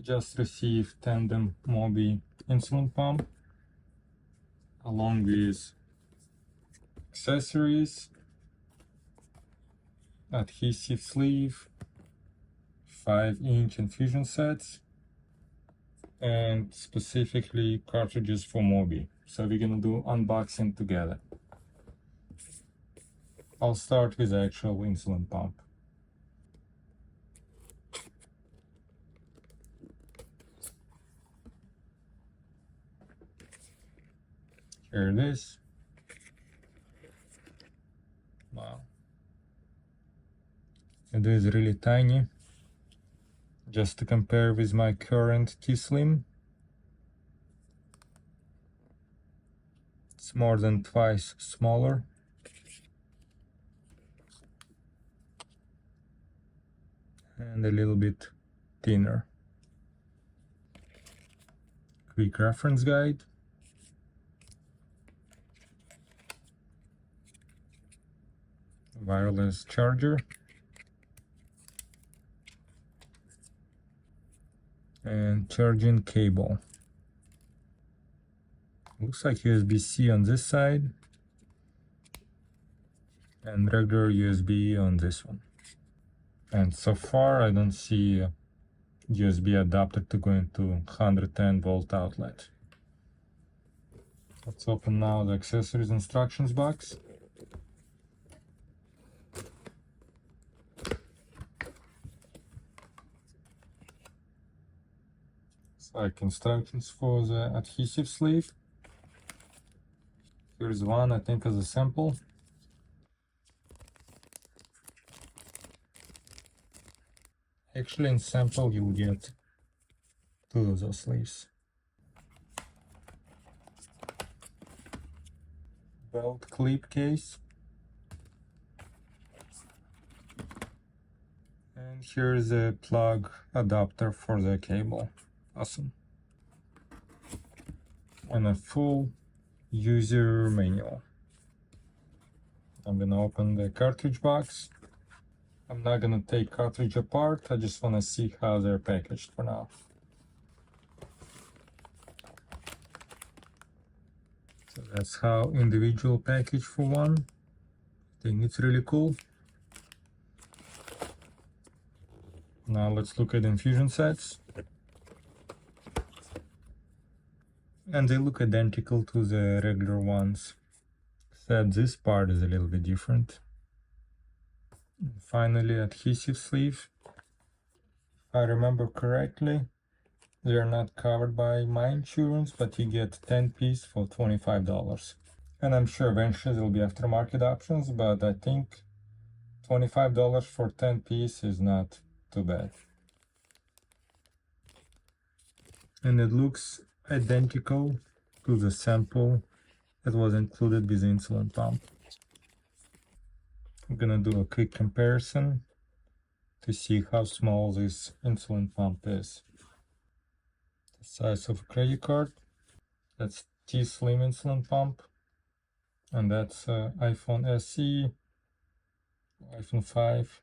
Just received Tandem Mobi Insulin Pump along with accessories, adhesive sleeve, 5-inch infusion sets, and specifically cartridges for Mobi. So we're gonna do unboxing together. I'll start with the actual insulin pump. Here it is. Wow. It is really tiny. Just to compare with my current T-Slim, it's more than twice smaller. And a little bit thinner. Quick reference guide. Wireless charger. And charging cable. Looks like USB-C on this side and regular USB on this one. And so far I don't see a USB adapter to go into 110 volt outlet. Let's open now the accessories instructions box. Like instructions for the adhesive sleeve. Here's one, I think, as a sample. Actually, in sample you'll get 2 of those sleeves. Belt clip case. And here's a plug adapter for the cable. Awesome. And a full user manual. I'm gonna open the cartridge box. I'm not gonna take cartridge apart, I just wanna see how they're packaged for now. So that's how individual package for one. I think it's really cool. Now let's look at infusion sets. And they look identical to the regular ones, except this part is a little bit different. And finally, adhesive sleeve. If I remember correctly, they are not covered by my insurance, but you get 10 pieces for $25. And I'm sure eventually there will be aftermarket options, but I think $25 for 10 pieces is not too bad. And it looks identical to the sample that was included with the insulin pump. I'm gonna do a quick comparison to see how small this insulin pump is. The size of a credit card. That's T-Slim insulin pump, and that's iPhone SE, iPhone 5.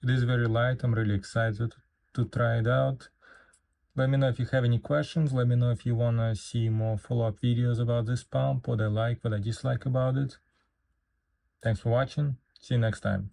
It is very light. I'm really excited to try it out. Let me know if you have any questions. Let me know if you want to see more follow-up videos about this pump, what I like, what I dislike about it. Thanks for watching. See you next time.